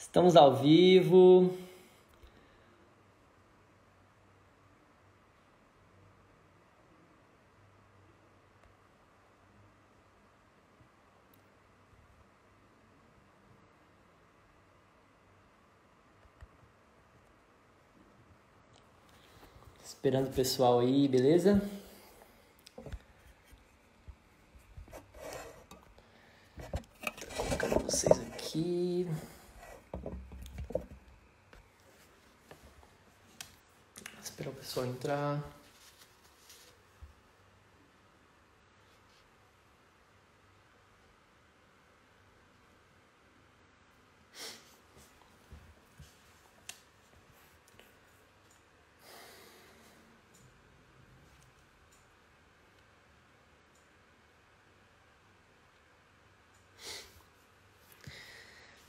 Estamos ao vivo. Esperando o pessoal aí, beleza? Tô colocando vocês aqui. Esperar o pessoal entrar.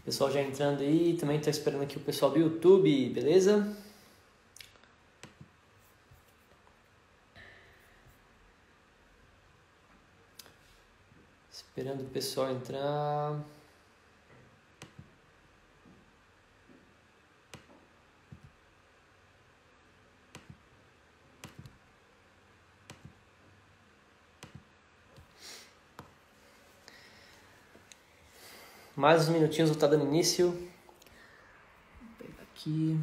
Pessoal já entrando aí, também tô esperando aqui o pessoal do YouTube, beleza? Esperando o pessoal entrar. Mais uns minutinhos vou estar dando início. Vou pegar aqui.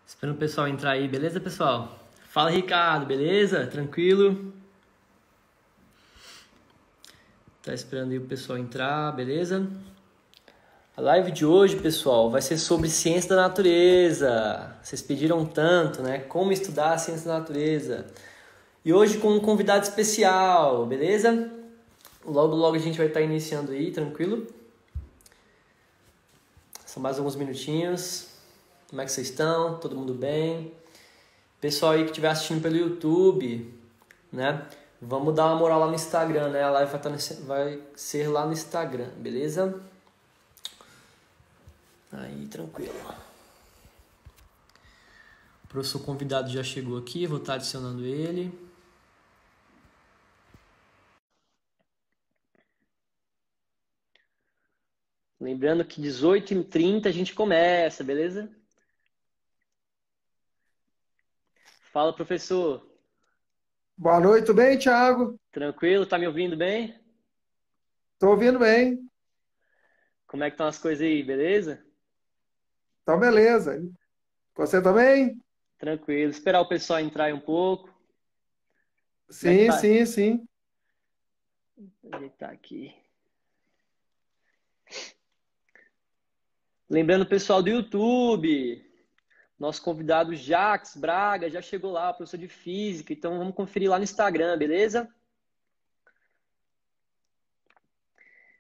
Esperando o pessoal entrar aí, beleza, pessoal? Fala, Ricardo, beleza? Tranquilo? Tá esperando aí o pessoal entrar, beleza? A live de hoje, pessoal, vai ser sobre ciência da natureza. Vocês pediram tanto, né? Como estudar a ciência da natureza. E hoje com um convidado especial, beleza? Logo, logo a gente vai estar iniciando aí, tranquilo? São mais alguns minutinhos. Como é que vocês estão? Todo mundo bem? Pessoal aí que estiver assistindo pelo YouTube, né? Vamos dar uma moral lá no Instagram, né? A live vai ser lá no Instagram, beleza? Aí, tranquilo. O professor convidado já chegou aqui, vou estar adicionando ele. Lembrando que 18h30 a gente começa, beleza? Fala, professor. Boa noite, tudo bem, Thiago? Tranquilo? Tá me ouvindo bem? Tô ouvindo bem. Como é que estão as coisas aí, beleza? Então, beleza. Você também? Tranquilo. Esperar o pessoal entrar aí um pouco. Como é que Sim, tá? sim, sim. Vou ajeitar aqui. Lembrando o pessoal do YouTube, nosso convidado Jax Braga já chegou lá, professor de física, então vamos conferir lá no Instagram, beleza?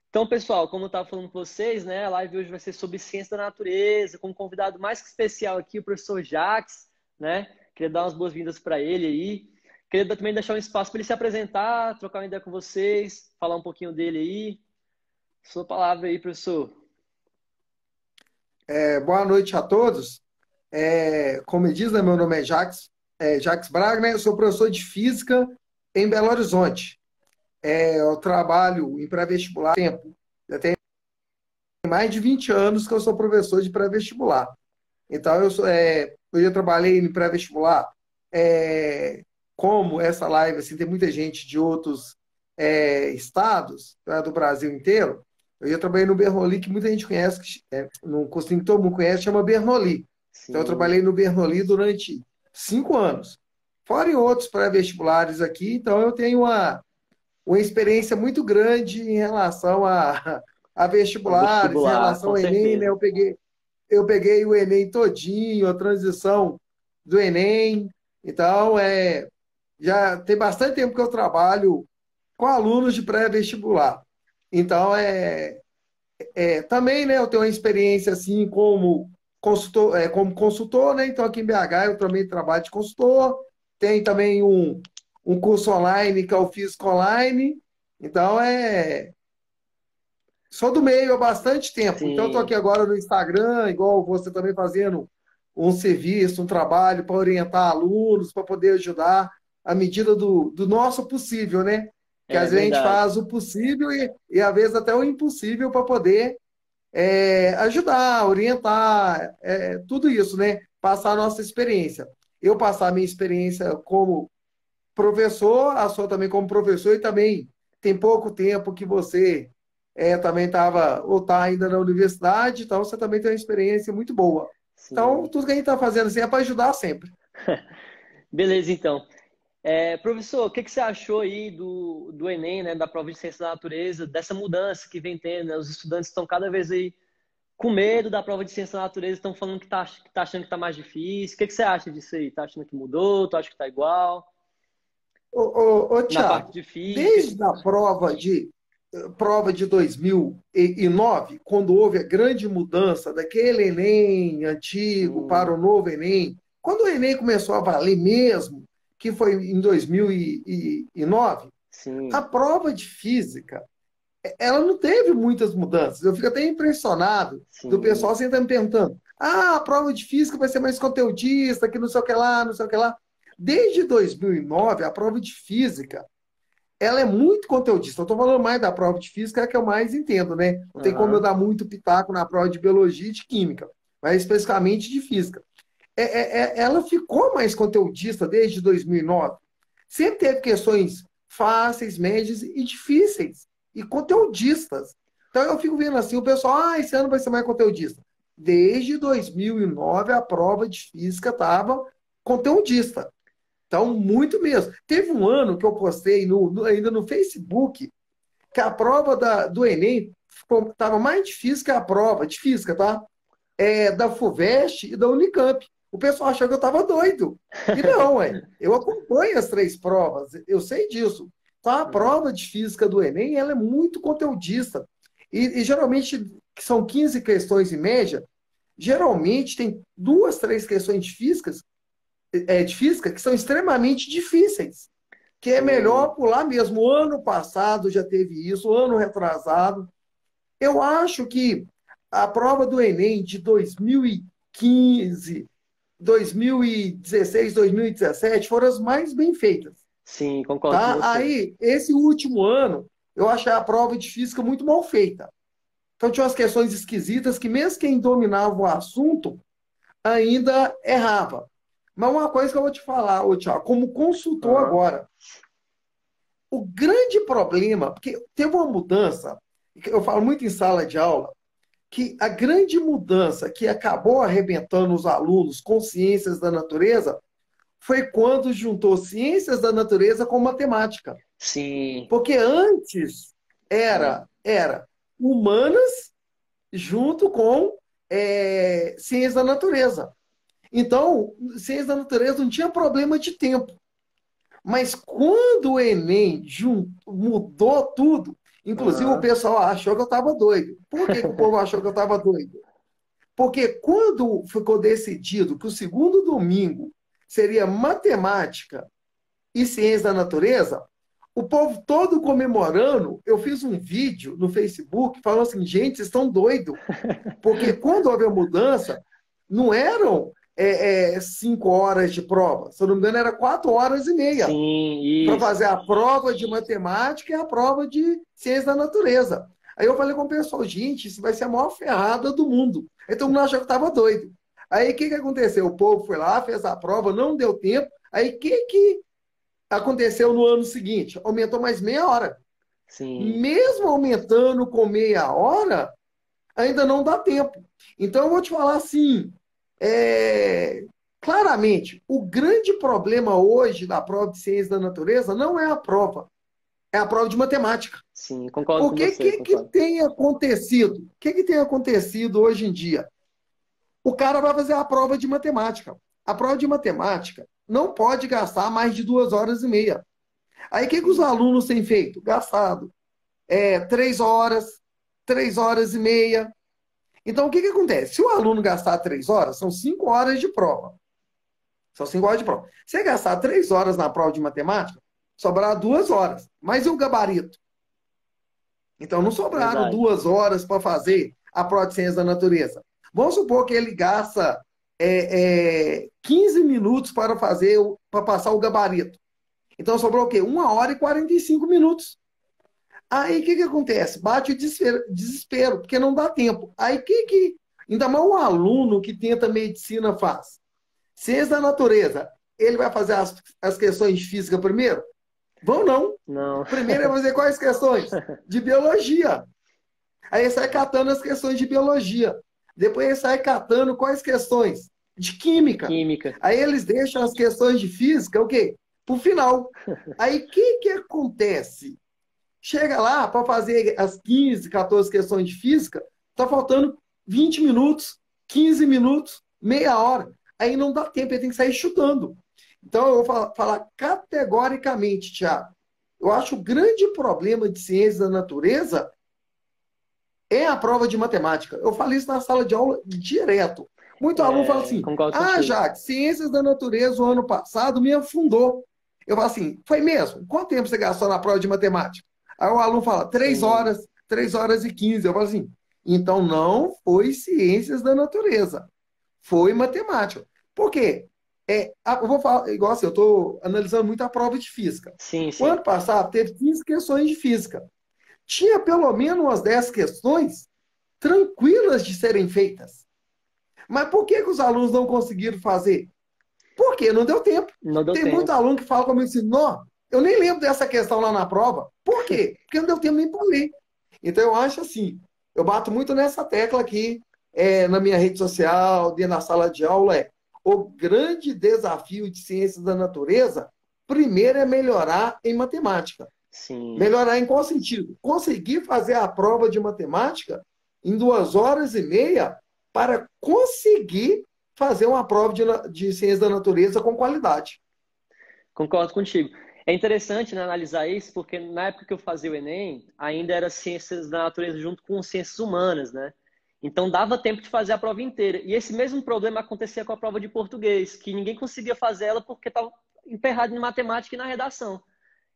Então, pessoal, como eu estava falando com vocês, né, a live hoje vai ser sobre ciência da natureza, com um convidado mais que especial aqui, o professor Jax, né? Queria dar umas boas-vindas para ele aí. Queria também deixar um espaço para ele se apresentar, trocar uma ideia com vocês, falar um pouquinho dele aí. Sua palavra aí, professor. Boa noite a todos. Como diz, né, meu nome é Jax Braga, né? Eu sou professor de física em Belo Horizonte. Eu trabalho em pré-vestibular há tempo. Já tem mais de 20 anos que eu sou professor de pré-vestibular. Então, eu já trabalhei em pré-vestibular. Como essa live, assim, tem muita gente de outros estados, tá, do Brasil inteiro. Eu já trabalhei no Bernoulli, que muita gente conhece, no cursinho que todo mundo conhece, chama Bernoulli. Então, eu Sim, trabalhei no Bernoulli durante 5 anos. Fora em outros pré-vestibulares aqui, então eu tenho uma experiência muito grande em relação a ao vestibulares, em vestibular, relação com ao Enem, né? certeza. Eu peguei o Enem todinho, a transição do Enem. Então, já tem bastante tempo que eu trabalho com alunos de pré-vestibular. Então, também, né, eu tenho uma experiência assim como consultor, né? Então, aqui em BH eu também trabalho de consultor. Tem também um curso online que é o Físico Online. Então, sou do meio há bastante tempo. Então, estou aqui Sim, agora no Instagram, igual você também fazendo um serviço, um trabalho para orientar alunos, para poder ajudar. à medida do nosso possível, né? Que É às vezes a gente verdade. faz o possível e às vezes até o impossível para poder ajudar, orientar, tudo isso, né? Passar a nossa experiência. Eu passar a minha experiência como professor, a sua também como professor, e também tem pouco tempo que você também estava ou está ainda na universidade, então você também tem uma experiência muito boa. Então, Sim. tudo que a gente está fazendo assim é para ajudar sempre. Beleza, então. Professor, o que que você achou aí do Enem, né, da prova de ciência da natureza, dessa mudança que vem tendo, né? Os estudantes estão cada vez aí com medo da prova de ciência da natureza, estão falando que tá achando que tá mais difícil. O que que você acha disso aí? Tá achando que mudou? Tu acha que tá igual? Ô, Na parte Thiago, de física? desde a prova de 2009, quando houve a grande mudança daquele Enem antigo para Sim, o novo Enem, quando o Enem começou a valer mesmo, que foi em 2009, a sim, prova de física, ela não teve muitas mudanças. Eu fico até impressionado do sim. pessoal sempre me perguntando: a prova de física vai ser mais conteudista, que não sei o que lá, não sei o que lá. Desde 2009, a prova de física ela é muito conteudista. Eu estou falando mais da prova de física, que eu mais entendo, né? Não tem como eu Aham. dar muito pitaco na prova de biologia e de química, mas especificamente de física. Ela ficou mais conteudista desde 2009. Sempre teve questões fáceis, médias e difíceis, e conteudistas. Então eu fico vendo assim, o pessoal, esse ano vai ser mais conteudista. Desde 2009, a prova de física estava conteudista. Então, muito mesmo. Teve um ano que eu postei ainda no Facebook que a prova do Enem estava mais difícil que a prova de física, tá? Da FUVEST e da Unicamp. O pessoal achou que eu estava doido. E não, eu acompanho as três provas, eu sei disso. Então, a Uhum. prova de física do Enem ela é muito conteudista. E geralmente, que são 15 questões em média, geralmente tem duas, três questões de física que são extremamente difíceis, que é Sim, melhor pular mesmo. O ano passado já teve isso, o ano retrasado. Eu acho que a prova do Enem de 2015, 2016, 2017 foram as mais bem feitas. sim, concordo com Tá? você. Aí, esse último ano, eu achei a prova de física muito mal feita. Então, tinha umas questões esquisitas que, mesmo quem dominava o assunto, ainda errava. Mas uma coisa que eu vou te falar, ô Thiago, como consultor Aham. agora, o grande problema, porque teve uma mudança, eu falo muito em sala de aula, que a grande mudança que acabou arrebentando os alunos com ciências da natureza foi quando juntou ciências da natureza com matemática. Sim, Porque antes é, era humanas junto com ciências da natureza. Então, ciências da natureza não tinha problema de tempo. Mas quando o Enem mudou tudo, inclusive o aham. pessoal achou que eu estava doido. Por que o povo achou que eu estava doido? Porque quando ficou decidido que o segundo domingo seria matemática e ciência da natureza, o povo todo comemorando, eu fiz um vídeo no Facebook falando assim, gente, vocês estão doidos. Porque quando houve a mudança, não eram 5 horas de prova. Se eu não me engano, era 4 horas e meia Sim, para isso. fazer a prova de matemática e a prova de ciência da natureza. Aí eu falei com o pessoal, gente, isso vai ser a maior ferrada do mundo. Aí todo mundo achou que estava doido. Aí o que aconteceu? O povo foi lá, fez a prova, não deu tempo. Aí o que aconteceu no ano seguinte? Aumentou mais meia hora. Sim, Mesmo aumentando com meia hora, ainda não dá tempo. Então eu vou te falar assim, é, claramente, o grande problema hoje da prova de ciência da natureza não é a prova, é a prova de matemática. sim, concordo O com que, você, que concordo. tem acontecido? O que tem acontecido hoje em dia? O cara vai fazer a prova de matemática. A prova de matemática não pode gastar mais de 2 horas e meia. Aí o que os Sim, alunos têm feito? Gastado 3 horas, 3 horas e meia. Então, o que acontece? Se o aluno gastar 3 horas, são 5 horas de prova. São 5 horas de prova. Se ele gastar 3 horas na prova de matemática, sobrar 2 horas. Mas e o gabarito? Então, não sobraram verdade. 2 horas para fazer a prova de ciência da natureza. Vamos supor que ele gasta 15 minutos para passar o gabarito. Então sobrou o quê? 1 hora e 45 minutos. Aí o que acontece? Bate o desespero, porque não dá tempo. Aí ainda mais um aluno que tenta medicina faz? Ciência da natureza, ele vai fazer as questões de física primeiro? Vão não. Não. Primeiro ele vai fazer quais questões? De biologia. Aí ele sai catando as questões de biologia. Depois ele sai catando quais questões? De química. Química. Aí eles deixam as questões de física, o quê? Para o final. Aí o que acontece? Chega lá para fazer as 15, 14 questões de física, está faltando 20 minutos, 15 minutos, meia hora. Aí não dá tempo, ele tem que sair chutando. Então, eu vou falar categoricamente, Tiago. Eu acho que o grande problema de ciências da natureza é a prova de matemática. Eu falo isso na sala de aula direto. Muito aluno fala assim: Concordo ah, contigo. Jacques, ciências da natureza o ano passado me afundou. Eu falo assim: foi mesmo? Quanto tempo você gastou na prova de matemática? Aí o aluno fala: 3 horas, 3 horas e 15. Eu falo assim: então não foi ciências da natureza, foi matemática. Por quê? Eu vou falar, igual assim, eu estou analisando muito a prova de física. Sim, O sim. ano passado teve 15 questões de física. Tinha pelo menos umas 10 questões tranquilas de serem feitas. Mas por que os alunos não conseguiram fazer? Porque não deu tempo. Não deu Tem muito tempo. aluno que fala comigo assim: não, eu nem lembro dessa questão lá na prova. Por quê? Porque não deu tempo nem para ler. Então eu acho assim, eu bato muito nessa tecla aqui, na minha rede social, dentro da sala de aula, o grande desafio de ciências da natureza, primeiro é melhorar em matemática. Sim. Melhorar em qual sentido? Conseguir fazer a prova de matemática em 2 horas e meia para conseguir fazer uma prova de ciência da natureza com qualidade. Concordo contigo. É interessante, né, analisar isso, porque na época que eu fazia o Enem, ainda era ciências da natureza junto com ciências humanas, né? Então dava tempo de fazer a prova inteira. E esse mesmo problema acontecia com a prova de português, que ninguém conseguia fazer ela porque estava emperrado em matemática e na redação.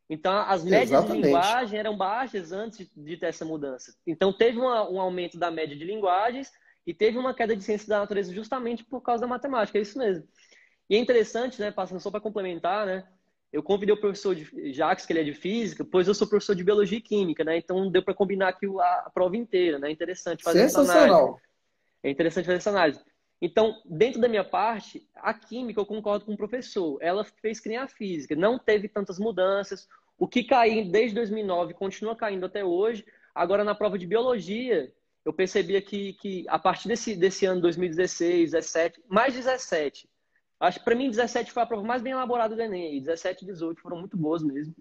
Então as médias de Exatamente. linguagem eram baixas antes de ter essa mudança. Então teve um aumento da média de linguagens e teve uma queda de ciências da natureza justamente por causa da matemática, é isso mesmo. E é interessante, né, passando só para complementar, né, eu convidei o professor Jacques, que ele é de física, pois eu sou professor de biologia e química, né, então deu para combinar aqui a prova inteira, né, é interessante fazer essa análise. Sensacional. É interessante fazer essa análise. Então, dentro da minha parte, a química eu concordo com o professor. Ela fez que nem a física, não teve tantas mudanças. O que caiu desde 2009 continua caindo até hoje. Agora, na prova de biologia, eu percebia que a partir desse ano, 2016, 17, mais 17, acho que para mim 17 foi a prova mais bem elaborada do Enem. 17 e 18 foram muito boas mesmo.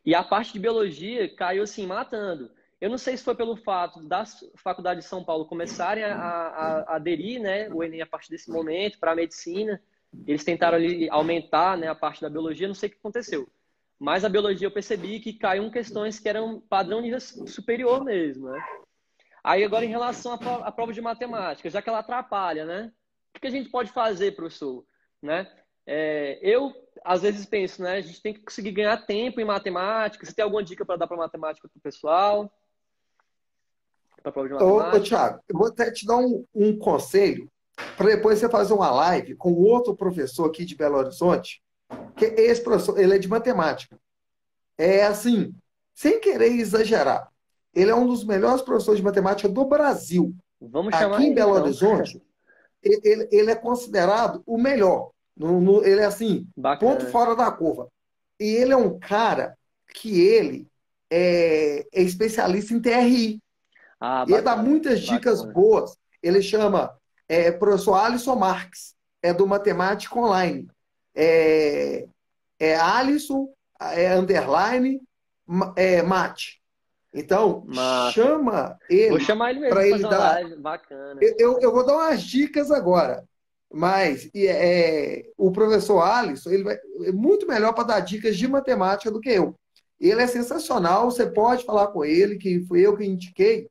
E a parte de biologia caiu assim, matando. Eu não sei se foi pelo fato das faculdades de São Paulo começarem a aderir, né, o Enem a partir desse momento para a medicina. Eles tentaram ali aumentar, né, a parte da biologia, não sei o que aconteceu. Mas a biologia eu percebi que caiu questões que eram padrão nível superior mesmo, né? Aí agora em relação à prova de matemática, já que ela atrapalha, né? O que a gente pode fazer, professor? Né? Eu, às vezes, penso, né? A gente tem que conseguir ganhar tempo em matemática. Você tem alguma dica para dar para matemática para o pessoal? Para a prova de Ô, matemática? Thiago, eu vou até te dar um conselho para depois você fazer uma live com outro professor aqui de Belo Horizonte, que esse professor, ele é de matemática. É assim, sem querer exagerar, ele é um dos melhores professores de matemática do Brasil. Vamos Aqui chamar em ele, Belo então. Horizonte, ele é considerado o melhor. Ele é assim, ponto Bacana. fora da curva. E ele é um cara que ele é especialista em TRI. Ah, E ele dá bacana. muitas dicas Bacana. boas. Ele chama professor Alisson Marques, é do Matemática Online. É, Alisson, underline, mate. Então, Massa. chama Vou ele chamar ele mesmo para para ele fazer uma dar. live. Bacana. Eu vou dar umas dicas agora, mas o professor Alisson ele é muito melhor para dar dicas de matemática do que eu. Ele é sensacional, você pode falar com ele, que fui eu que indiquei,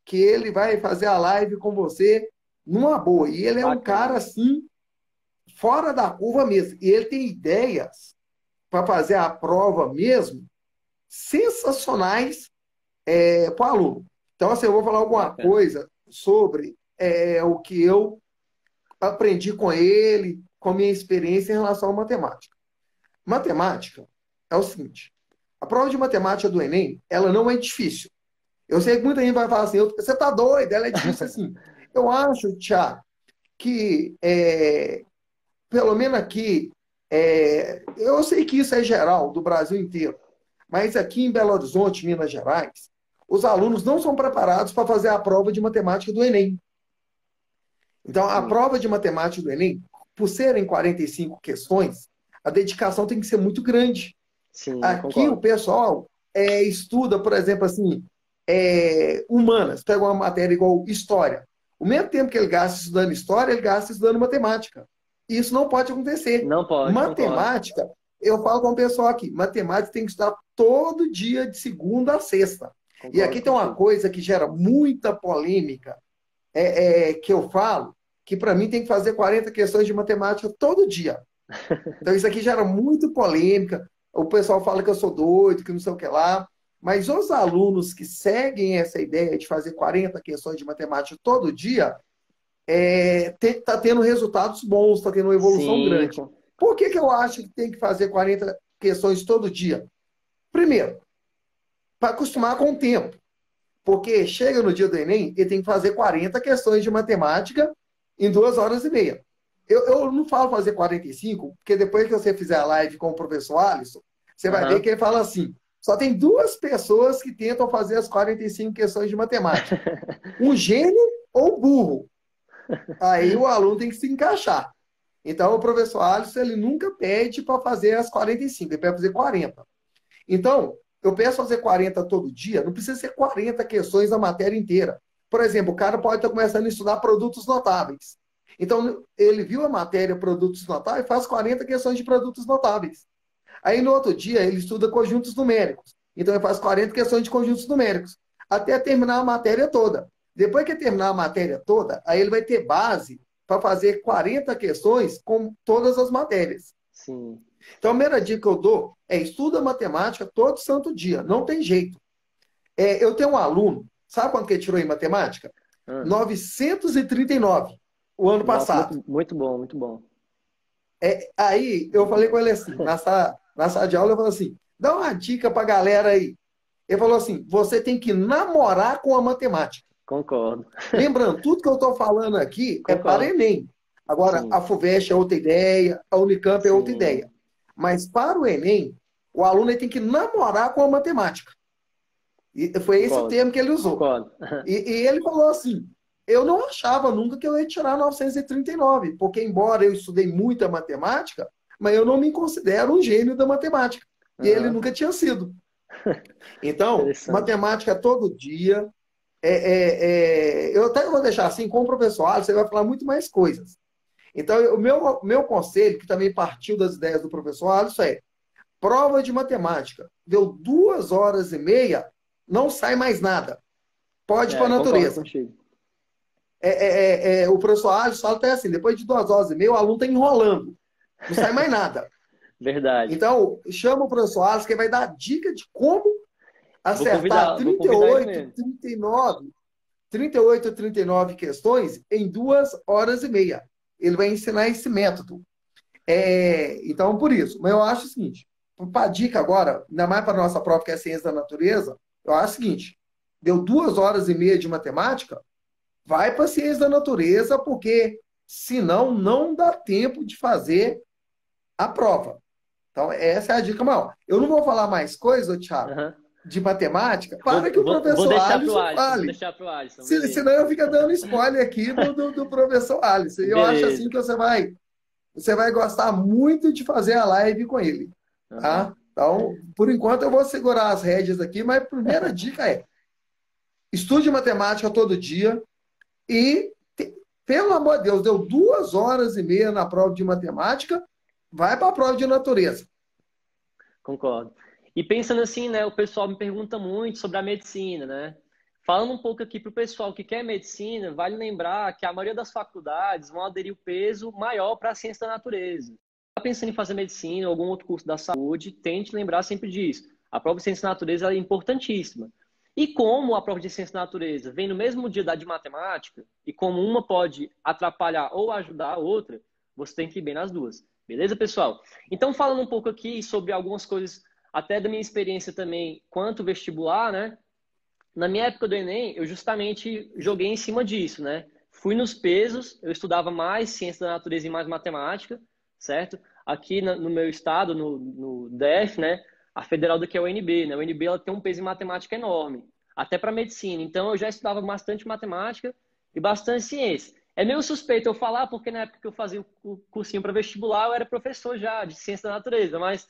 que ele vai fazer a live com você numa boa. E ele é um cara Bacana. assim, fora da curva mesmo. E ele tem ideias para fazer a prova mesmo sensacionais para o aluno. Então, assim, eu vou falar alguma Bacana. coisa sobre o que eu aprendi com ele, com a minha experiência em relação à matemática. Matemática é o seguinte, a prova de matemática do Enem, ela não é difícil. Eu sei que muita gente vai falar assim, você tá doido, ela é difícil assim. Eu acho, Tiago, que pelo menos aqui, eu sei que isso é geral, do Brasil inteiro, mas aqui em Belo Horizonte, Minas Gerais, os alunos não são preparados para fazer a prova de matemática do Enem. Então, a Sim, prova de matemática do Enem, por serem 45 questões, a dedicação tem que ser muito grande. sim, Aqui o concordo. pessoal estuda, por exemplo, assim, humanas, pega uma matéria igual história. O mesmo tempo que ele gasta estudando história, ele gasta estudando matemática. E isso não pode acontecer. Não pode, concordo. Matemática, eu falo com o pessoal aqui, matemática tem que estudar todo dia de segunda a sexta. E Concordo aqui tem uma contigo. coisa que gera muita polêmica, que eu falo, que para mim tem que fazer 40 questões de matemática todo dia. Então isso aqui gera muito polêmica. O pessoal fala que eu sou doido, que não sei o que lá. Mas os alunos que seguem essa ideia de fazer 40 questões de matemática todo dia, está tendo resultados bons, está tendo uma evolução Sim, grande. Por que, que eu acho que tem que fazer 40 questões todo dia? Primeiro, para acostumar com o tempo. Porque chega no dia do Enem, ele tem que fazer 40 questões de matemática em 2 horas e meia. Eu não falo fazer 45, porque depois que você fizer a live com o professor Alisson, você vai ver aham. que ele fala assim: só tem duas pessoas que tentam fazer as 45 questões de matemática. Um gênio ou um burro. Aí o aluno tem que se encaixar. Então, o professor Alisson, ele nunca pede para fazer as 45, ele pede para fazer 40. Então, eu peço fazer 40 todo dia, não precisa ser 40 questões da matéria inteira. Por exemplo, o cara pode estar começando a estudar produtos notáveis. Então, ele viu a matéria produtos notáveis e faz 40 questões de produtos notáveis. Aí, no outro dia, ele estuda conjuntos numéricos. Então, ele faz 40 questões de conjuntos numéricos, até terminar a matéria toda. Depois que terminar a matéria toda, aí ele vai ter base para fazer 40 questões com todas as matérias. Sim. Então, a primeira dica que eu dou é estuda matemática todo santo dia, não tem jeito. Eu tenho um aluno, sabe quanto que ele tirou em matemática? Ah, 939 o ano nossa, passado. muito, muito bom, muito bom. Aí eu falei com ele assim, na sala de aula, eu falei assim, dá uma dica pra galera aí. Ele falou assim, você tem que namorar com a matemática. Concordo, Lembrando, tudo que eu estou falando aqui é para concordo. Enem. Agora, Sim, a FUVEST é outra ideia, a Unicamp é outra sim. ideia. Mas para o Enem, o aluno tem que namorar com a matemática. E foi esse o Concordo, termo que ele usou. concordo. E ele falou assim: eu não achava nunca que eu ia tirar 939, porque embora eu estudei muita matemática, mas eu não me considero um gênio da matemática. E ele Aham, nunca tinha sido. Então, interessante. matemática todo dia. Eu até vou deixar assim, com o professor Alisson, você vai falar muito mais coisas. Então, o meu conselho, que também partiu das ideias do professor Alisson, é prova de matemática. Deu 2 horas e meia, não sai mais nada. Pode ir para a Concordo natureza. contigo. O professor Alisson fala até assim, depois de 2 horas e meia, o aluno está enrolando. Não sai mais nada. Verdade. Então, chama o professor Alisson, que vai dar dica de como acertar Vou convidar ele 38, mesmo. 39 38 ou 39 questões em 2 horas e meia. Ele vai ensinar esse método. Então, por isso. Mas eu acho o seguinte: para dica agora, ainda mais para a nossa prova, que é ciência da natureza, eu acho o seguinte: deu 2 horas e meia de matemática, vai para ciência da natureza, porque senão não dá tempo de fazer a prova. Então, essa é a dica maior. Eu não vou falar mais coisa, Thiago, Aham. de matemática, para que o Vou professor deixar pro Alisson Alisson, vou fale. deixar pro Alisson, beleza. Senão eu fico dando spoiler aqui do professor Alisson. E eu acho assim Beleza. que você vai gostar muito de fazer a live com ele. Aham. Tá? Então, por enquanto, eu vou segurar as rédeas aqui, mas a primeira dica é estude matemática todo dia e, pelo amor de Deus, deu 2 horas e meia na prova de matemática, vai para a prova de natureza. Concordo. E pensando assim, né, o pessoal me pergunta muito sobre a medicina, né? Falando um pouco aqui para o pessoal que quer medicina, vale lembrar que a maioria das faculdades vão aderir o peso maior para a ciência da natureza. Está pensando em fazer medicina ou algum outro curso da saúde, tente lembrar sempre disso. A prova de ciência da natureza é importantíssima. E como a prova de ciência da natureza vem no mesmo dia da de matemática, e como uma pode atrapalhar ou ajudar a outra, você tem que ir bem nas duas. Beleza, pessoal? Então, falando um pouco aqui sobre algumas coisas, até da minha experiência também quanto vestibular, né? Na minha época do Enem, eu justamente joguei em cima disso, né? Fui nos pesos, eu estudava mais ciência da natureza e mais matemática, certo? Aqui no meu estado, no DF, né? A federal daqui é a UNB, né? A UNB ela tem um peso em matemática enorme, até para medicina. Então eu já estudava bastante matemática e bastante ciência. É meio suspeito eu falar, porque na época que eu fazia o cursinho para vestibular, eu era professor já de ciência da natureza, mas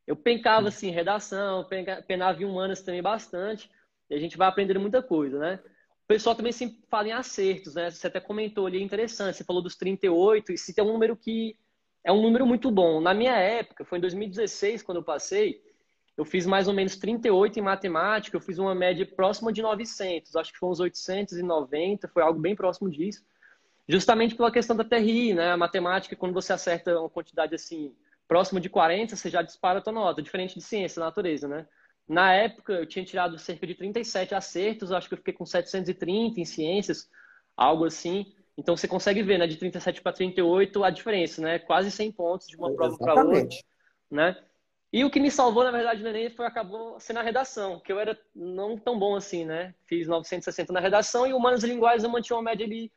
eu pencava assim, redação, penava em humanas também bastante, e a gente vai aprendendo muita coisa, né? O pessoal também sempre fala em acertos, né? Você até comentou ali, é interessante, você falou dos 38, e se tem um número que é um número muito bom. Na minha época, foi em 2016, quando eu passei, eu fiz mais ou menos 38 em matemática, eu fiz uma média próxima de 900, acho que foi uns 890, foi algo bem próximo disso. Justamente pela questão da TRI, né? A matemática, quando você acerta uma quantidade assim, próxima de 40, você já dispara a tua nota, diferente de ciência da natureza, né? Na época, eu tinha tirado cerca de 37 acertos, acho que eu fiquei com 730 em ciências, algo assim. Então, você consegue ver, né? De 37 para 38, a diferença, né? Quase 100 pontos de uma prova para outra, Exatamente. né? E o que me salvou, na verdade, no Enem acabou sendo a redação, que eu era não tão bom assim, né? Fiz 960 na redação e humanas e linguagens eu mantinha uma média ali,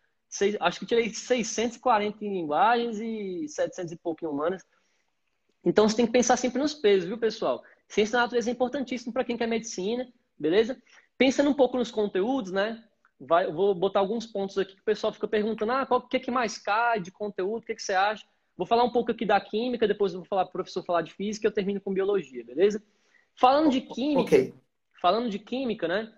acho que tirei 640 em linguagens e 700 e pouco em humanas. Então você tem que pensar sempre nos pesos, viu, pessoal? Ciência da natureza é importantíssimo para quem quer medicina, beleza? Pensando um pouco nos conteúdos, né? Eu vou botar alguns pontos aqui que o pessoal fica perguntando: o que é que mais cai de conteúdo? O que é que você acha? Vou falar um pouco aqui da química, depois eu vou falar para o professor falar de física e eu termino com biologia, beleza? Falando de Ok. química, falando de química, né?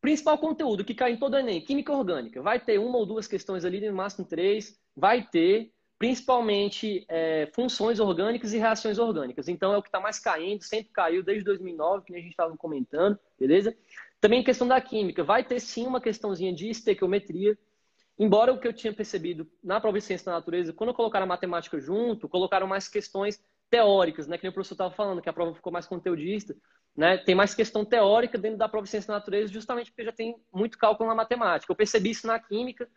Principal conteúdo que cai em todo o Enem, química orgânica. Vai ter uma ou duas questões ali, no máximo três. Vai ter, principalmente, funções orgânicas e reações orgânicas. Então, é o que está mais caindo, sempre caiu desde 2009, que a gente estava comentando, beleza? Também questão da química. Vai ter, sim, uma questãozinha de estequiometria. Embora o que eu tinha percebido na prova de ciência da natureza, quando colocaram a matemática junto, colocaram mais questões teóricas, né? Que nem o professor estava falando, que a prova ficou mais conteudista, né? Tem mais questão teórica dentro da prova de ciência da natureza, justamente porque já tem muito cálculo na matemática. Eu percebi isso na química,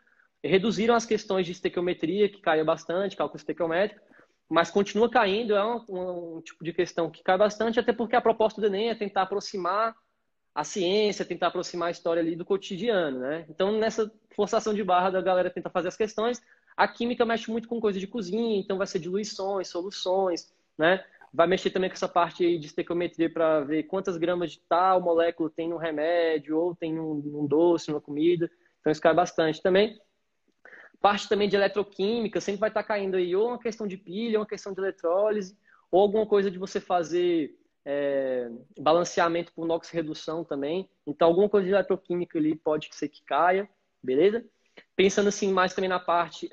reduziram as questões de estequiometria, que caiu bastante, cálculo estequiométrico, mas continua caindo, é um tipo de questão que cai bastante, até porque a proposta do Enem é tentar aproximar a ciência, tentar aproximar a história ali do cotidiano, né? Então, nessa forçação de barra da galera tentar fazer as questões, a química mexe muito com coisa de cozinha, então vai ser diluições, soluções, né? Vai mexer também com essa parte aí de estequiometria para ver quantas gramas de tal molécula tem no remédio ou tem num doce, numa comida. Então, isso cai bastante também. Parte também de eletroquímica, sempre vai estar caindo aí ou uma questão de pilha, ou uma questão de eletrólise, ou alguma coisa de você fazer balanceamento por NOx redução também. Então, alguma coisa de eletroquímica ali pode ser que caia, beleza? Pensando assim mais também na parte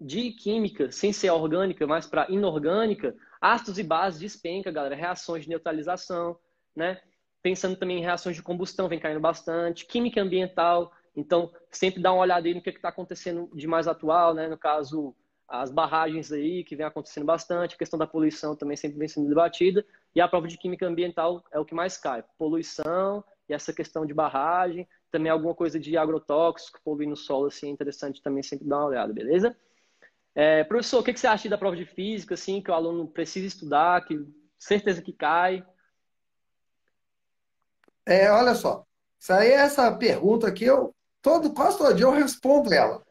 de química, sem ser orgânica, mais para inorgânica, ácidos e bases despenca, galera, reações de neutralização, né? Pensando também em reações de combustão, vem caindo bastante, química ambiental, então sempre dá uma olhada aí no que está acontecendo de mais atual, né? No caso, as barragens aí, que vem acontecendo bastante, a questão da poluição também sempre vem sendo debatida, e a prova de química ambiental é o que mais cai, poluição e essa questão de barragem, também alguma coisa de agrotóxico, poluir no solo, assim, é interessante também sempre dar uma olhada, beleza? Professor, o que você acha da prova de física, assim, que o aluno precisa estudar, que certeza que cai? Olha só, isso aí, essa pergunta aqui, quase todo dia eu respondo ela.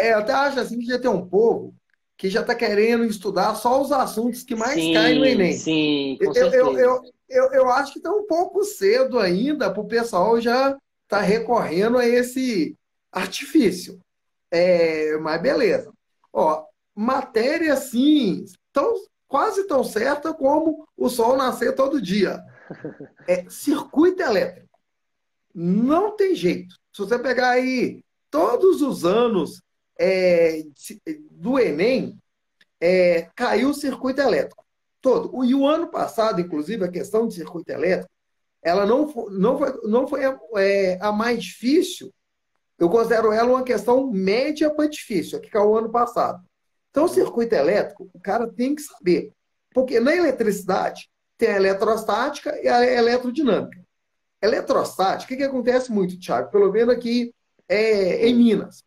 Eu até acho assim que já tem um povo que já está querendo estudar só os assuntos que mais caem no Sim, Enem. sim, com Eu, eu, certeza. eu, eu acho que está um pouco cedo ainda para o pessoal já estar recorrendo a esse artifício. Mas beleza. Ó, matéria, assim, quase tão certa como o sol nascer todo dia. Circuito elétrico. Não tem jeito. Se você pegar aí todos os anos do Enem, caiu o circuito elétrico. Todo. E o ano passado, inclusive, a questão de circuito elétrico, ela não foi a mais difícil. Eu considero ela uma questão média para difícil, que caiu o ano passado. Então, o Uhum. circuito elétrico, o cara tem que saber. Porque na eletricidade tem a eletrostática e a eletrodinâmica. Eletrostática, o que acontece muito, Thiago? Pelo menos aqui em Sim. Minas.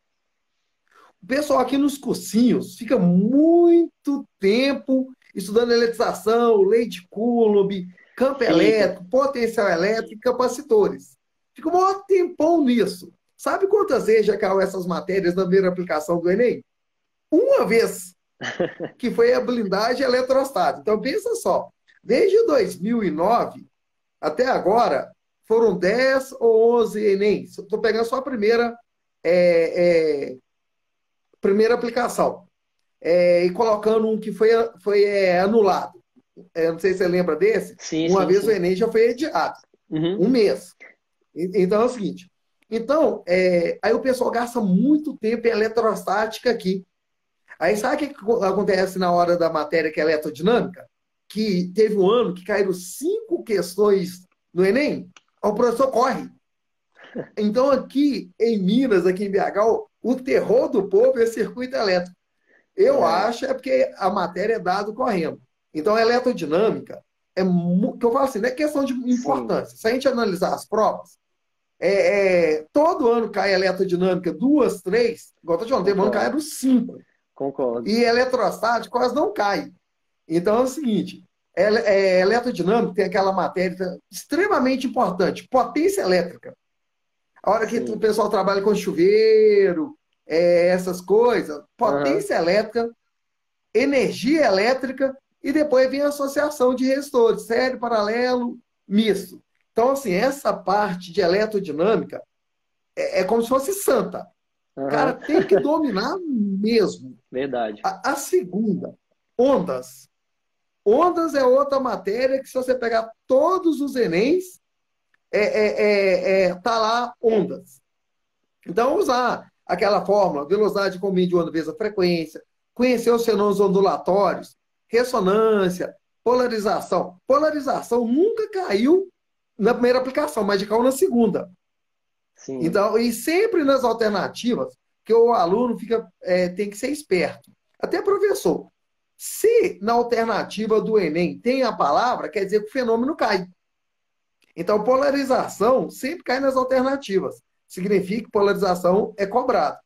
O pessoal aqui nos cursinhos fica muito tempo estudando eletrização, lei de Coulomb, campo Fica. elétrico, potencial elétrico e capacitores. Fica um maior tempão nisso. Sabe quantas vezes já caiu essas matérias na primeira aplicação do Enem? Uma vez, que foi a blindagem eletrostática. Então, pensa só, desde 2009 até agora, foram 10 ou 11 Enems. Estou pegando só a primeira aplicação. E colocando um que foi anulado. Não sei se você lembra desse. Sim, Uma sim, vez o sim. Enem já foi adiado. Uhum. Um mês. Então é o seguinte. Então, aí o pessoal gasta muito tempo em eletrostática aqui. Aí sabe o que acontece na hora da matéria que é eletrodinâmica? Que teve um ano que caíram 5 questões no Enem, o professor corre. Então, aqui em Minas, aqui em BH, o terror do povo é circuito elétrico. Eu É, acho porque a matéria é dado correndo. Então, a eletrodinâmica que eu falo assim, não é questão de sim, importância. Se a gente analisar as provas, todo ano cai eletrodinâmica, duas, três, igual eu estou te falando, teve um ano concordo, caíram cinco. concordo. E eletrostático quase não cai. Então é o seguinte, eletrodinâmica tem aquela matéria extremamente importante, potência elétrica. A hora que o Sim. pessoal trabalha com chuveiro, essas coisas, Aham. potência elétrica, energia elétrica e depois vem a associação de resistores, série, paralelo, misto. Então, assim, essa parte de eletrodinâmica é como se fosse santa. Cara, Aham. tem que dominar mesmo. Verdade. A segunda, ondas. Ondas é outra matéria que, se você pegar todos os Enems, tá lá ondas. Então, usar aquela fórmula, velocidade com meio de onda vezes a frequência, conhecer os fenômenos ondulatórios, ressonância, polarização. Polarização nunca caiu na primeira aplicação, mas já caiu na segunda. Sim. Então, e sempre nas alternativas, que o aluno tem que ser esperto. Até professor. Se na alternativa do Enem tem a palavra, quer dizer que o fenômeno cai. Então, polarização sempre cai nas alternativas. Significa que polarização é cobrado.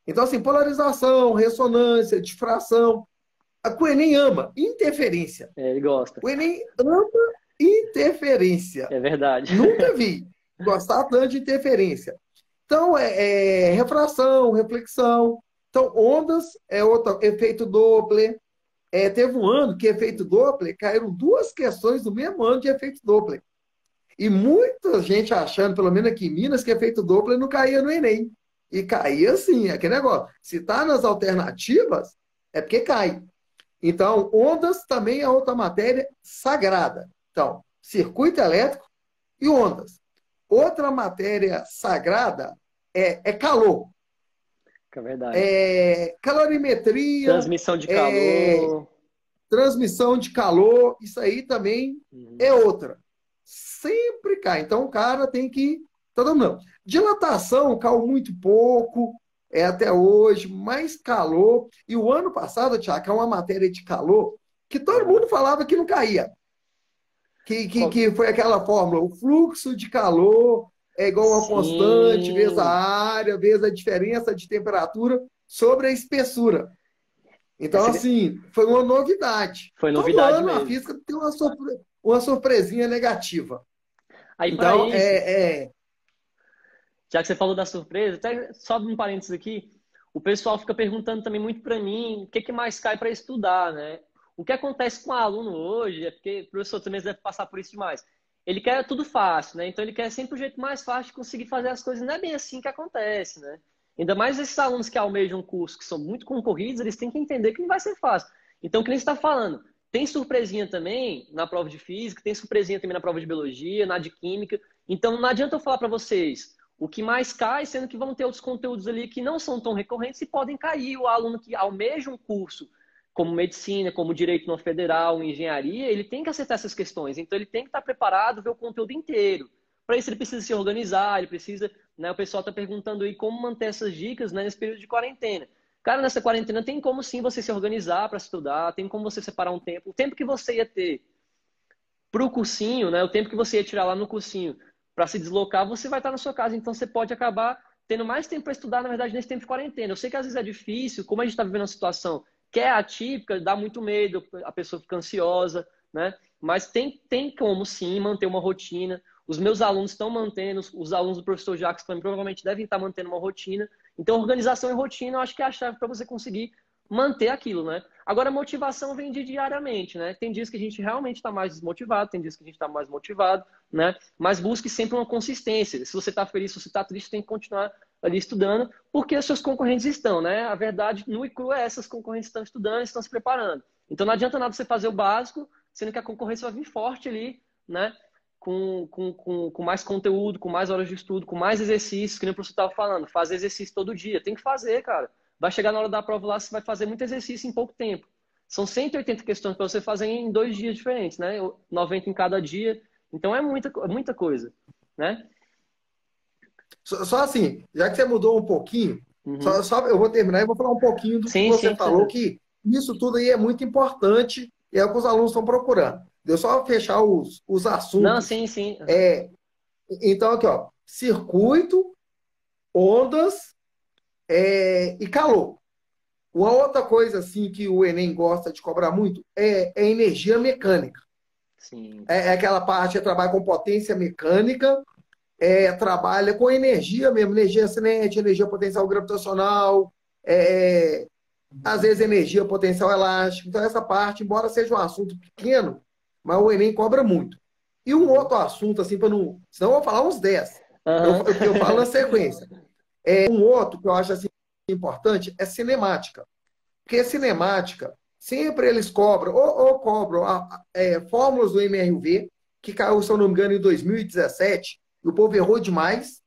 Então, assim, polarização, ressonância, difração. O Enem ama interferência. É, ele gosta. O Enem ama interferência. É verdade. Nunca vi gostar tanto de interferência. Então, refração, reflexão. Então, ondas é outro efeito Doppler. Teve um ano que efeito Doppler caíram duas questões do mesmo ano de efeito Doppler. E muita gente achando, pelo menos aqui em Minas, que efeito Doppler não caía no Enem. E caía sim, aquele negócio. Se está nas alternativas, é porque cai. Então, ondas também é outra matéria sagrada. Então, circuito elétrico e ondas. Outra matéria sagrada é calor. É verdade. Calorimetria, Transmissão de é, calor. transmissão de calor, isso aí também Uhum. é outra. Sempre cai. Então o cara tem que. Tá dominando. Dilatação caiu muito pouco, até hoje, mais calor. E o ano passado, Tiago, é uma matéria de calor que todo Aham. mundo falava que não caía. Qual- Que foi aquela fórmula: o fluxo de calor é igual a constante, vezes a Sim. área, vezes a diferença de temperatura sobre a espessura. Então, Essa assim, foi uma novidade. foi Todo novidade ano a mesmo. física tem uma surpresinha negativa. Aí, para Então, isso, já que você falou da surpresa, até só um parênteses aqui, o pessoal fica perguntando também muito para mim o que que mais cai para estudar, né? O que acontece com o aluno hoje é porque o professor também deve passar por isso demais. Ele quer tudo fácil, né? Então ele quer sempre o jeito mais fácil de conseguir fazer as coisas. Não é bem assim que acontece, né? Ainda mais esses alunos que almejam um curso que são muito concorridos, eles têm que entender que não vai ser fácil. Então, o que a gente está falando? Tem surpresinha também na prova de física, tem surpresinha também na prova de biologia, na de química. Então, não adianta eu falar para vocês o que mais cai, sendo que vão ter outros conteúdos ali que não são tão recorrentes e podem cair. O aluno que almeja um curso como medicina, como direito não federal, engenharia, ele tem que acertar essas questões. Então, ele tem que estar preparado, ver o conteúdo inteiro. Para isso, ele precisa se organizar, ele precisa. Né, o pessoal está perguntando aí como manter essas dicas, né, nesse período de quarentena. Cara, nessa quarentena tem como sim você se organizar para estudar, tem como você separar um tempo. O tempo que você ia ter para o cursinho, né, o tempo que você ia tirar lá no cursinho para se deslocar, você vai estar na sua casa. Então você pode acabar tendo mais tempo para estudar, na verdade, nesse tempo de quarentena. Eu sei que às vezes é difícil, como a gente está vivendo uma situação que é atípica, dá muito medo, a pessoa fica ansiosa, né? Mas tem como sim manter uma rotina. Os meus alunos estão mantendo, os alunos do professor Jacques também provavelmente devem estar mantendo uma rotina. Então, organização e rotina, eu acho que é a chave para você conseguir manter aquilo, né? Agora, a motivação vem de diariamente, né? Tem dias que a gente realmente está mais desmotivado, tem dias que a gente está mais motivado, né? Mas busque sempre uma consistência. Se você está feliz, se você está triste, tem que continuar ali estudando, porque os seus concorrentes estão, né? A verdade, no e cru, é essas concorrentes estão estudando, estão se preparando. Então, não adianta nada você fazer o básico, sendo que a concorrência vai vir forte ali, né? Com mais conteúdo, com mais horas de estudo, com mais exercícios, que nem o professor estava falando, fazer exercício todo dia. Tem que fazer, cara. Vai chegar na hora da prova lá, você vai fazer muito exercício em pouco tempo. São 180 questões para você fazer em 2 dias diferentes, né? 90 em cada dia. Então é muita coisa, né? Só assim, já que você mudou um pouquinho, Uhum. eu vou terminar e vou falar um pouquinho do que Sim, você sim, falou, precisa. que isso tudo aí é muito importante e é o que os alunos estão procurando. Deu só fechar os Não, assuntos. sim, sim. Uhum. É, então, aqui, ó, circuito, ondas, e calor. Uma outra coisa assim que o Enem gosta de cobrar muito é energia mecânica. Sim. É aquela parte que trabalha com potência mecânica, trabalha com energia mesmo, energia cinética, energia potencial gravitacional, é, às vezes energia potencial elástica. Então, essa parte, embora seja um assunto pequeno, mas o Enem cobra muito. E um Uhum. outro assunto, assim, para não. Senão eu vou falar uns 10. Aham. Eu falo na sequência. Um outro que eu acho assim, importante é cinemática. Porque cinemática, sempre eles cobram, ou cobram fórmulas do MRV, que caiu, se eu não me engano, em 2017, e o povo errou demais,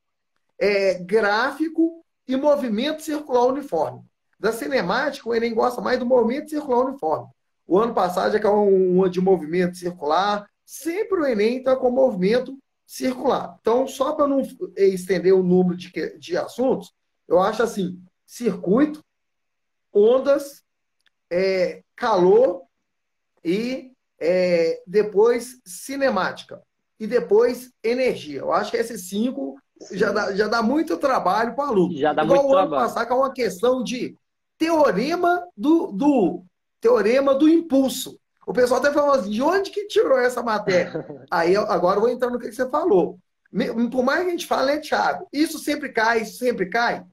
gráfico e movimento circular uniforme. Da cinemática, o Enem gosta mais do movimento circular uniforme. O ano passado já caiu uma de movimento circular, sempre o Enem está com movimento circular. Então, só para não estender o número de assuntos, eu acho assim, circuito, ondas, calor e depois cinemática. E depois energia. Eu acho que esses 5 Sim. já dá muito trabalho para o aluno. Já dá muito Igual o ano trabalho. passado, que é uma questão de teorema do impulso. O pessoal até falou assim, de onde que tirou essa matéria? Aí agora eu vou entrar no que você falou. Por mais que a gente fale, né, Thiago? Isso sempre cai, isso sempre cai.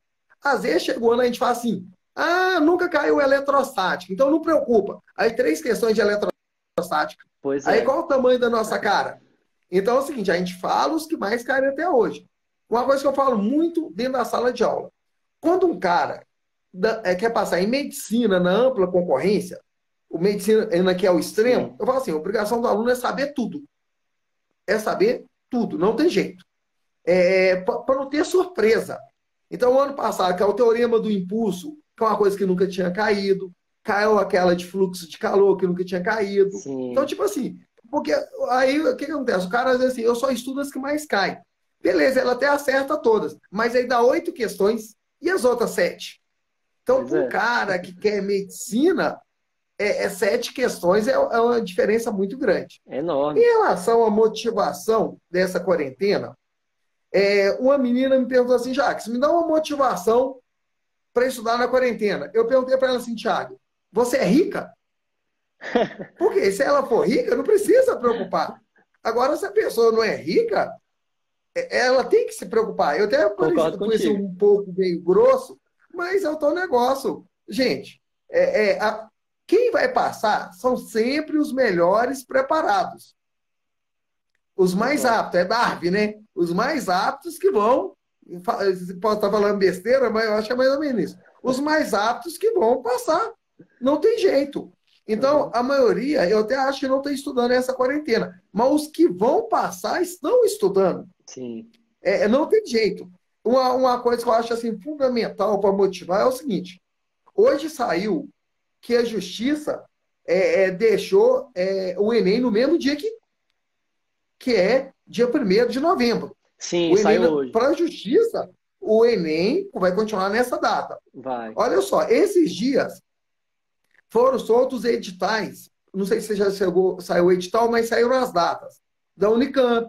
Às vezes chega o ano a gente fala assim, nunca caiu eletrostática, então não preocupa. Aí 3 questões de eletrostática. Pois Aí é. qual o tamanho da nossa cara? Então é o seguinte, a gente fala os que mais caem até hoje. Uma coisa que eu falo muito dentro da sala de aula. Quando um cara quer passar em medicina na ampla concorrência, o medicina que é o extremo, Sim. eu falo assim, a obrigação do aluno é saber tudo. É saber tudo, não tem jeito. Para não ter surpresa. Então, o ano passado, que é o teorema do impulso, que é uma coisa que nunca tinha caído, caiu aquela de fluxo de calor que nunca tinha caído. Então, Sim. tipo assim, porque aí o que acontece? O cara diz assim, eu só estudo as que mais caem. Beleza, ela até acerta todas, mas aí dá 8 questões e as outras 7. Então, Pois para um é. cara que quer medicina, 7 questões é uma diferença muito grande. É Em enorme. relação à motivação dessa quarentena, uma menina me perguntou assim, Jacques, me dá uma motivação para estudar na quarentena. Eu perguntei para ela assim, Thiago, você é rica? Porque se ela for rica, não precisa preocupar. Agora, se a pessoa não é rica, ela tem que se preocupar. Eu até Concordo fui assim, contigo. um pouco meio grosso, mas é o tal negócio. Gente, quem vai passar são sempre os melhores preparados. Os mais Concordo. aptos, é Darwin, né? Os mais aptos que vão. Posso estar falando besteira, mas eu acho que é mais ou menos isso. Os mais aptos que vão passar. Não tem jeito. Então, Uhum. a maioria, eu até acho que não está estudando essa quarentena. Mas os que vão passar estão estudando. Sim. Não tem jeito. Uma coisa que eu acho assim, fundamental para motivar é o seguinte: hoje saiu que a justiça deixou o Enem no mesmo dia que é dia 1º de novembro. Sim, O Enem, saiu hoje. para a justiça, o Enem vai continuar nessa data. Vai. Olha só, esses dias foram soltos editais. Não sei se já saiu o edital, mas saíram as datas da Unicamp,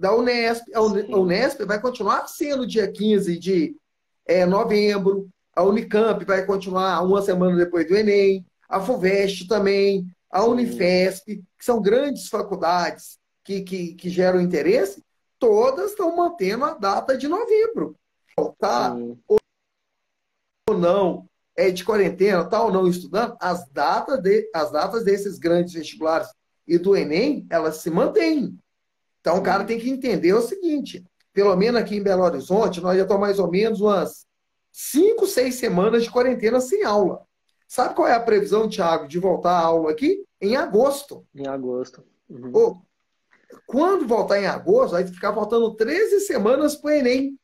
da Unesp. A Sim, Unesp vai continuar sendo dia 15 de novembro. A Unicamp vai continuar uma semana depois do Enem. A FUVEST também. A sim, Unifesp, que são grandes faculdades que geram interesse, todas estão mantendo a data de novembro. Tá sim, ou não de quarentena, tá ou não estudando, as datas desses grandes vestibulares e do Enem, elas se mantêm. Então, o cara sim. tem que entender o seguinte: pelo menos aqui em Belo Horizonte, nós já estamos mais ou menos umas 5, 6 semanas de quarentena sem aula. Sabe qual é a previsão, Thiago, de voltar à aula aqui? Em agosto. Em agosto. Uhum. Ou, quando voltar em agosto, vai ficar faltando 13 semanas para o Enem.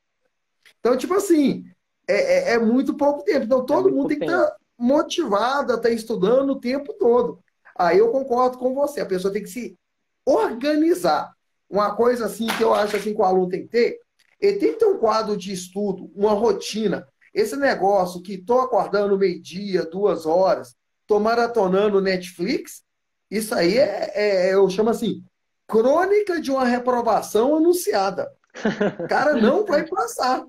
Então, tipo assim, é muito pouco tempo. Então, É todo muito mundo pouco tem que tempo. estar motivado a estar estudando o tempo todo. Aí eu concordo com você. A pessoa tem que se organizar. Uma coisa assim que eu acho assim que o aluno tem que ter, ele tem que ter um quadro de estudo, uma rotina. Esse negócio que estou acordando meio-dia, 2 horas, estou maratonando Netflix, isso aí eu chamo assim, crônica de uma reprovação anunciada. O cara não vai passar.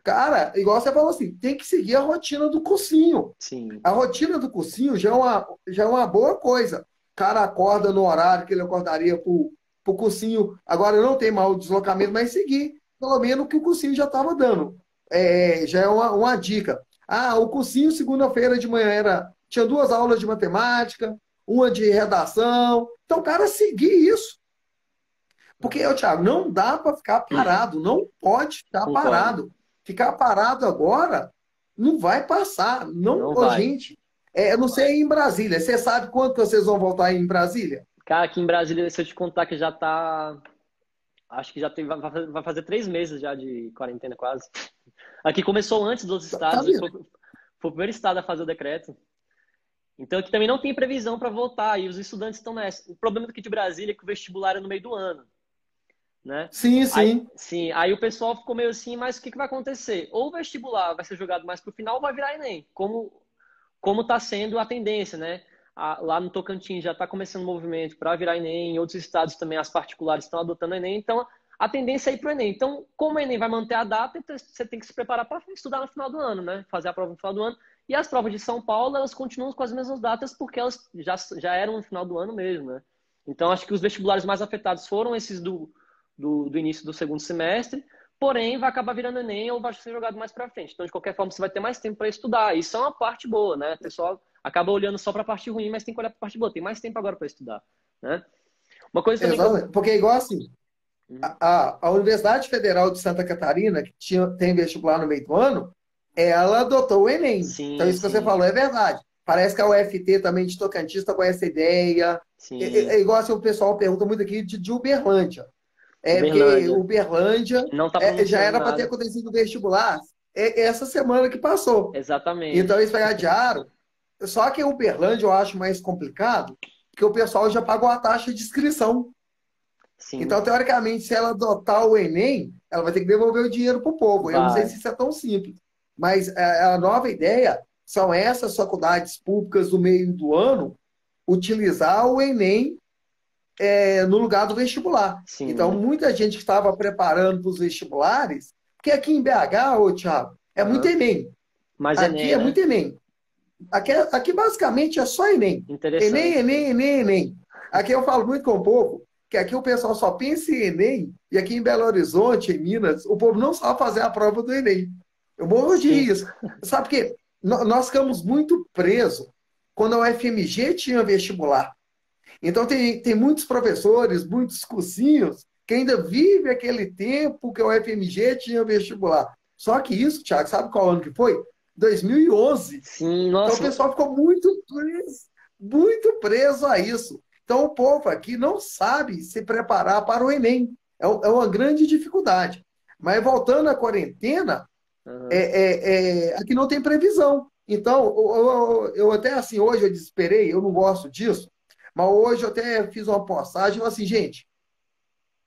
Cara, igual você falou assim, tem que seguir a rotina do cursinho. Sim. A rotina do cursinho já é uma boa coisa. O cara acorda no horário que ele acordaria para o cursinho. Agora não tem mal o deslocamento, mas seguir pelo menos o que o cursinho já estava dando. Já é uma dica. Ah, o cursinho segunda-feira de manhã tinha 2 aulas de matemática, uma de redação. Então, o cara seguir isso. Porque, Uhum. Thiago, não dá para ficar parado, não pode ficar Concordo. parado. Ficar parado agora não vai passar. Não, Não ô, vai. gente, eu não sei aí em Brasília. Você sabe quando que vocês vão voltar aí em Brasília? Cara, aqui em Brasília, se eu te contar que já tá. Acho que já tem, vai fazer 3 meses já de quarentena quase. Aqui começou antes dos Tá estados, vendo? foi o primeiro estado a fazer o decreto. Então aqui também não tem previsão para voltar e os estudantes estão nessa. O problema aqui de Brasília é que o vestibular é no meio do ano, né? Sim, Aí, sim. sim, aí o pessoal ficou meio assim, mas o que vai acontecer? Ou o vestibular vai ser jogado mais pro final ou vai virar Enem, como está sendo a tendência, né? Lá no Tocantins já está começando o movimento para virar Enem, em outros estados também as particulares estão adotando o Enem, então a tendência é ir para o Enem. Então, como o Enem vai manter a data, então você tem que se preparar para estudar no final do ano, né? Fazer a prova no final do ano. E as provas de São Paulo, elas continuam com as mesmas datas porque elas já eram no final do ano mesmo, né? Então, acho que os vestibulares mais afetados foram esses do início do segundo semestre, porém vai acabar virando Enem ou vai ser jogado mais para frente. Então, de qualquer forma, você vai ter mais tempo para estudar. Isso é uma parte boa, né? O pessoal acaba olhando só para a parte ruim, mas tem que olhar para a parte boa. Tem mais tempo agora para estudar, né? Uma coisa também que eu... Exatamente. Porque é igual assim, Uhum. a Universidade Federal de Santa Catarina, que tem vestibular no meio do ano, ela adotou o Enem. Então, Sim, isso que você sim, falou é verdade. Parece que a UFT também de Tocantins está com essa ideia. É sim. igual assim, o pessoal pergunta muito aqui de Uberlândia. Porque Uberlândia. Uberlândia Não está já pronunciando era para ter nada. acontecido o vestibular essa semana que passou. Então, Exatamente. eles adiaram. Só que Uberlândia eu acho mais complicado, porque o pessoal já pagou a taxa de inscrição. Sim, Então, teoricamente, se ela adotar o Enem, ela vai ter que devolver o dinheiro para o povo. Eu não sei vai. se isso é tão simples. Mas a nova ideia são essas faculdades públicas do meio do ano utilizar o Enem no lugar do vestibular. Então, Sim. muita gente que estava preparando para os vestibulares, porque aqui em BH, ô Thiago, é muito Aham. Enem. Mais Aqui Enem, é né? muito Enem. Aqui basicamente é só Enem. Enem, Interessante. Enem, Enem, Enem. Aqui eu falo muito com o povo que aqui o pessoal só pensa em Enem, e aqui em Belo Horizonte, em Minas, o povo não sabe fazer a prova do Enem. Eu morro de Sim. rir isso. Sabe por quê? Nós ficamos muito presos quando a UFMG tinha vestibular. Então, tem muitos professores, muitos cursinhos, que ainda vivem aquele tempo que o FMG tinha vestibular. Só que isso, Thiago, sabe qual ano que foi? 2011. Sim, Então, o nossa, pessoal ficou muito preso a isso. Então, o povo aqui não sabe se preparar para o Enem. É uma grande dificuldade. Mas, voltando à quarentena, aham. aqui não tem previsão. Então, eu até assim, hoje eu desesperei, eu não gosto disso, mas hoje eu até fiz uma postagem e falei assim, gente,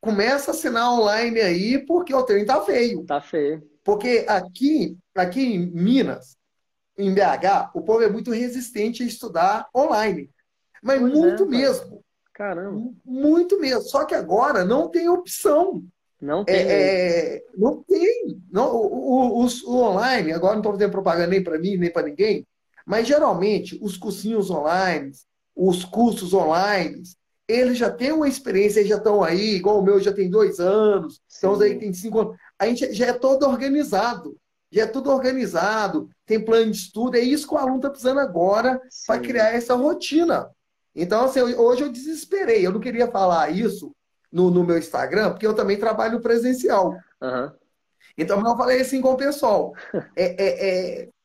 começa a assinar online aí, porque o trem tá feio. Tá feio. Porque aqui em Minas, em BH, o povo é muito resistente a estudar online. Mas Pois é, muito rapaz. mesmo. Caramba, Muito mesmo. Só que agora não tem opção. não tem mesmo. Não tem. Não, o online, agora não estou fazendo propaganda nem para mim, nem para ninguém, mas geralmente os cursinhos online, os cursos online, eles já têm uma experiência, eles já estão aí, igual o meu já tem 2 anos, então os aí Sim, tem 5 anos. A gente já é todo organizado, já é tudo organizado, tem plano de estudo, é isso que o aluno está precisando agora para sim. criar essa rotina. Então, assim, hoje eu desesperei, eu não queria falar isso no meu Instagram, porque eu também trabalho presencial. Aham, Então, eu falei assim com o pessoal: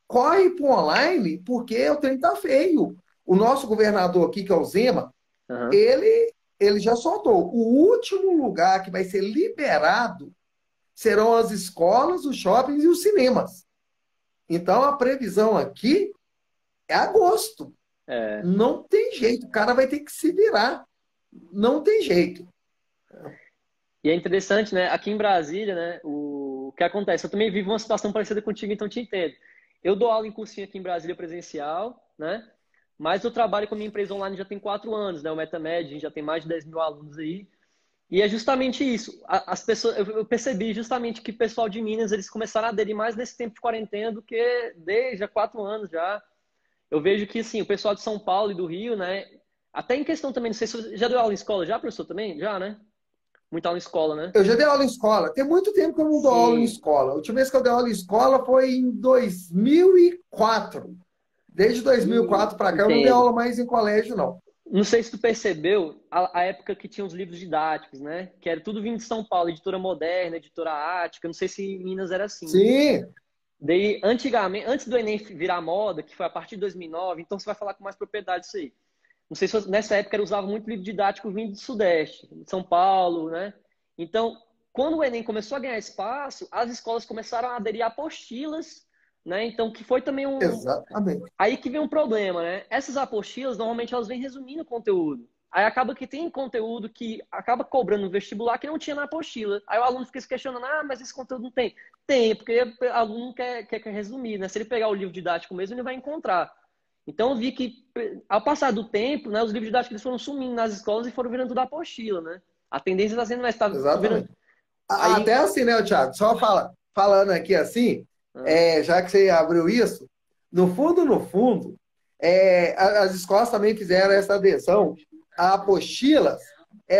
corre para o online, porque o trem está feio. O nosso governador aqui, que é o Zema, aham. ele já soltou. O último lugar que vai ser liberado serão as escolas, os shoppings e os cinemas. Então, a previsão aqui é agosto. É. Não tem jeito, o cara vai ter que se virar. Não tem jeito. E é interessante, né? Aqui em Brasília, né? O que acontece? Eu também vivo uma situação parecida contigo, então te entendo. Eu dou aula em cursinho aqui em Brasília presencial, né? Mas eu trabalho com a minha empresa online já tem 4 anos, né? O MetaMed, a gente já tem mais de 10 mil alunos aí. E é justamente isso. As pessoas, eu percebi justamente que o pessoal de Minas, eles começaram a aderir mais nesse tempo de quarentena do que desde há 4 anos já. Eu vejo que, assim, o pessoal de São Paulo e do Rio, né? Até em questão também, não sei se você já deu aula em escola já, professor, também? Já, né? Muita aula em escola, né? Eu já dei aula em escola. Tem muito tempo que eu não dou aula em Sim, escola. A última vez que eu dei aula em escola foi em 2004. Desde 2004 para cá, eu não dei entendo. aula mais em colégio, não. Não sei se tu percebeu a época que tinha os livros didáticos, né? Que era tudo vindo de São Paulo, editora Moderna, editora Ática. Não sei se em Minas era assim. Sim, Daí, antigamente, antes do Enem virar moda, que foi a partir de 2009, então você vai falar com mais propriedade disso aí. Não sei se nessa época ele usava muito livro didático vindo do Sudeste, de São Paulo, né? Então, quando o Enem começou a ganhar espaço, as escolas começaram a aderir a apostilas, né? Então, que foi também um. exatamente. Aí que vem um problema, né? Essas apostilas, normalmente, elas vêm resumindo o conteúdo. Aí acaba que tem conteúdo que acaba cobrando no vestibular que não tinha na apostila. Aí o aluno fica se questionando, mas esse conteúdo não tem. Tem, porque o aluno quer resumir, né? Se ele pegar o livro didático mesmo, ele vai encontrar. Então eu vi que, ao passar do tempo, né, os livros didáticos eles foram sumindo nas escolas e foram virando tudo apostila, né? A tendência está sendo mais, tá virando. Exatamente. Até Aí. assim, né, Thiago? Só falando aqui assim, Ah, já que você abriu isso, no fundo, as escolas também fizeram essa adesão a apostilas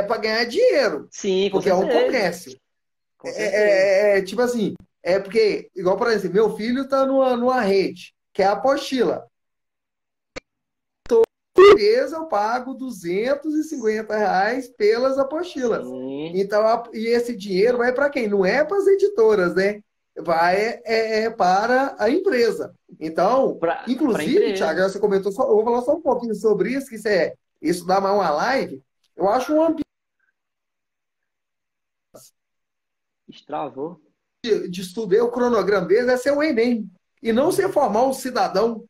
para ganhar dinheiro, sim, com porque é um certeza. comércio. Com certeza. Tipo assim, porque, igual por exemplo, meu filho está numa rede, que é a apostila. Por mês eu pago R$ 250 pelas apostilas. Sim. Então, e esse dinheiro vai para quem? Não é para as editoras, né? Vai para a empresa. Então, Para a inclusive, Thiago, empresa. você comentou, eu vou falar só um pouquinho sobre isso, que isso dá mais uma live. Eu acho um ambiente Destravou. de estudo, o cronograma deles é ser o Enem, e não ser Uhum. formar um cidadão.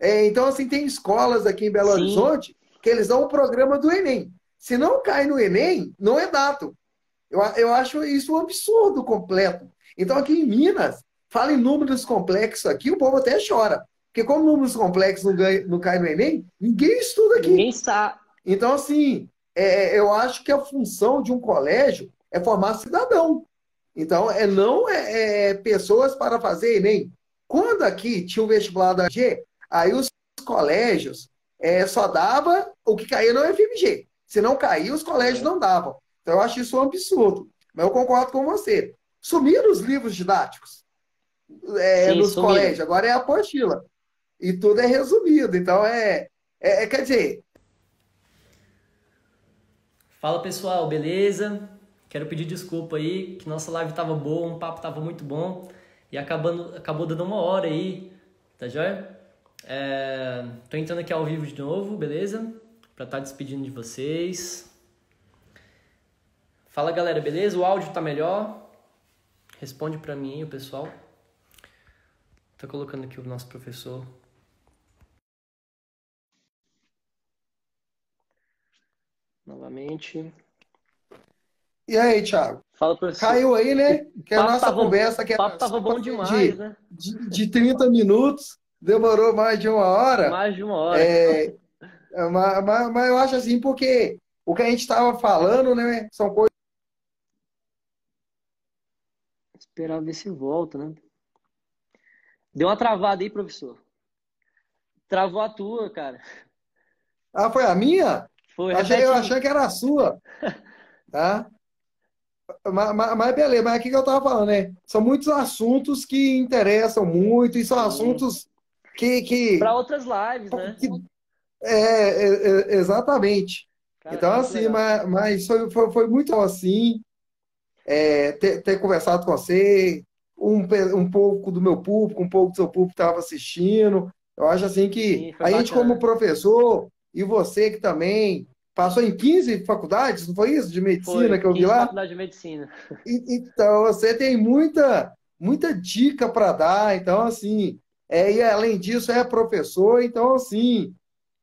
Então, assim, tem escolas aqui em Belo Sim, Horizonte que eles dão o programa do Enem. Se não cai no Enem, não é dado. Eu acho isso um absurdo completo. Então, aqui em Minas, fala em números complexos aqui, o povo até chora. Porque como números complexos não cai no Enem, ninguém estuda aqui. ninguém sabe. Então, assim, eu acho que a função de um colégio é formar cidadão. Então, não pessoas para fazer Enem. Quando aqui tinha o vestibular da G, aí os colégios só dava o que caía no FMG. Se não caía, os colégios Aham. não davam. Então, eu acho isso um absurdo. Mas eu concordo com você. Sumiram os livros didáticos Sim, nos sumiram. colégios, agora é a apostila. E tudo é resumido. Então, quer dizer, Fala pessoal, beleza? Quero pedir desculpa aí, que nossa live tava boa, um papo tava muito bom e acabou dando uma hora aí, tá joia? Tô entrando aqui ao vivo de novo, beleza? Pra estar despedindo de vocês. Fala galera, beleza? O áudio tá melhor? Responde pra mim aí, o pessoal. Tô colocando aqui o nosso professor. Novamente. e aí, Thiago? Fala, professor. Caiu aí, O né? Que a papo nossa tava, o conversa, que papo era tava só para bom ser demais, né? de 30 minutos, demorou mais de 1 hora. Mais de uma hora. É, mas eu acho assim, porque o que a gente estava falando, né? São coisas. Esperar ver se volta, né? Deu uma travada aí, professor. Travou a tua, cara. Ah, foi a minha? Foi, Eu repete achei aí. que era a sua, tá? Mas beleza, mas aqui que eu estava falando, né? São muitos assuntos que interessam muito e são Sim. assuntos que, que, Para outras lives, né? que exatamente. Cara, Então, muito assim, legal. mas foi muito bom, assim, ter conversado com você, um pouco do meu público, um pouco do seu público que estava assistindo. Eu acho, assim, que Sim, foi a gente, como bacana. professor, e você que também passou em 15 faculdades, não foi isso? De Foi medicina que eu vi 15 lá? faculdade de medicina. Então, você tem muita dica para dar. Então, assim, e além disso, é professor. Então, assim,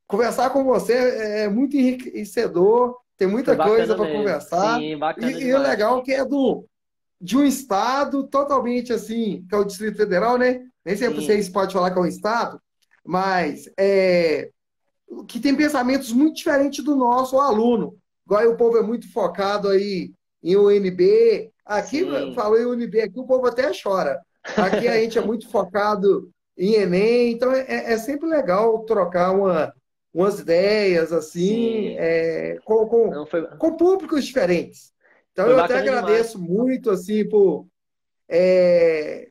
conversar com você é muito enriquecedor. Tem Foi muita coisa bacana para mesmo. conversar. Sim, bacana E o demais. legal é que é de um estado totalmente assim, que é o Distrito Federal, né? Nem sempre Sim, vocês podem falar que é um estado, mas que tem pensamentos muito diferentes do nosso aluno. Igual aí o povo é muito focado aí em UNB. Aqui, sim. falou em UNB, aqui o povo até chora. Aqui a gente é muito focado em Enem, então é sempre legal trocar umas ideias assim, Sim. Não, com públicos diferentes. Então foi eu até bacana demais. agradeço muito assim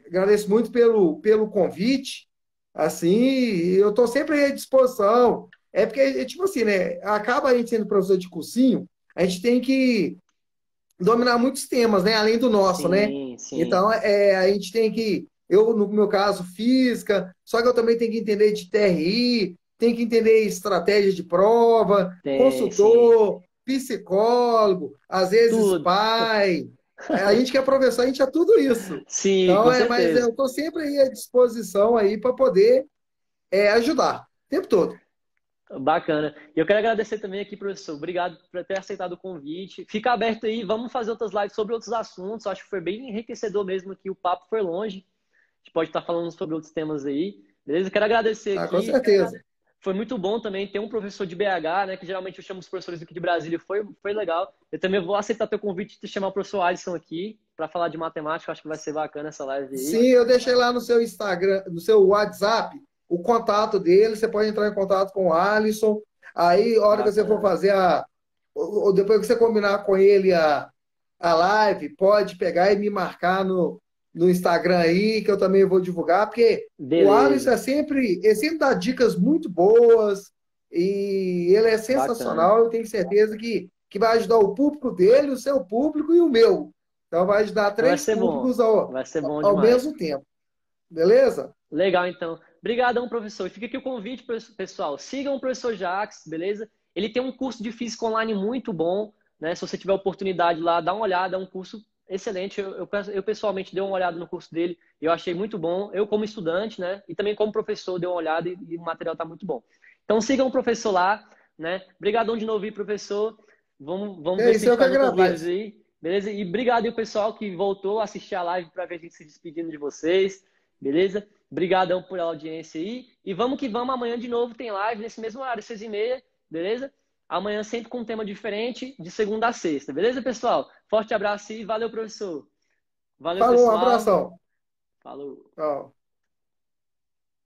agradeço muito pelo convite. Assim, e eu estou sempre à disposição. É porque, tipo assim, né? Acaba a gente sendo professor de cursinho, a gente tem que dominar muitos temas, né? Além do nosso, né? Sim, sim. Então, a gente tem que, no meu caso, física, só que eu também tenho que entender de TRI, tenho que entender estratégia de prova, Tem, sim. consultor, psicólogo, às vezes Tudo. pai. A gente que é professor, a gente é tudo isso. Sim, Então, com mas eu certeza. estou sempre aí à disposição aí para poder ajudar, o tempo todo. Bacana. E eu quero agradecer também aqui, professor. Obrigado por ter aceitado o convite. Fica aberto aí, vamos fazer outras lives sobre outros assuntos. Acho que foi bem enriquecedor mesmo aqui. O papo foi longe. A gente pode estar falando sobre outros temas aí. Beleza? Eu quero agradecer Ah, com aqui. certeza. Foi muito bom também ter um professor de BH, né? Que geralmente eu chamo os professores aqui de Brasília. Foi legal. Eu também vou aceitar teu convite de chamar o professor Alisson aqui para falar de matemática. Acho que vai ser bacana essa live Sim, aí. eu deixei lá no seu Instagram, no seu WhatsApp, o contato dele. Você pode entrar em contato com o Alisson. Aí, a hora que você for Bacana. fazer ou depois que você combinar com ele a live, pode pegar e me marcar no Instagram aí, que eu também vou divulgar, porque o Alisson Beleza. ele sempre dá dicas muito boas e ele é Bacana. sensacional. Eu tenho certeza que vai ajudar o público dele, o seu público e o meu. Então, vai ajudar Vai três ser bom. públicos ao, Vai ser bom ao demais. mesmo tempo. Beleza? Legal, então. Obrigadão, professor. Fica aqui o convite, pessoal. Sigam o professor Jax, beleza? Ele tem um curso de física online muito bom, né? Se você tiver oportunidade lá, dá uma olhada. É um curso excelente. Eu pessoalmente dei uma olhada no curso dele. Eu achei muito bom. Eu, como estudante, né? E também como professor, dei uma olhada e o material está muito bom. Então, sigam o professor lá, né? Obrigadão de novo aí, professor. Vamos É ver se isso, a gente eu que faz outras lives agradeço. aí, beleza? E obrigado aí, pessoal, que voltou a assistir a live para ver a gente se despedindo de vocês, beleza? Obrigadão por a audiência aí. E vamos que vamos. Amanhã de novo tem live nesse mesmo horário, 6h30, beleza? Amanhã sempre com um tema diferente, de segunda a sexta. Beleza, pessoal? Forte abraço e valeu, professor. Valeu, Falou, um pessoal. abração. Falou. Tchau.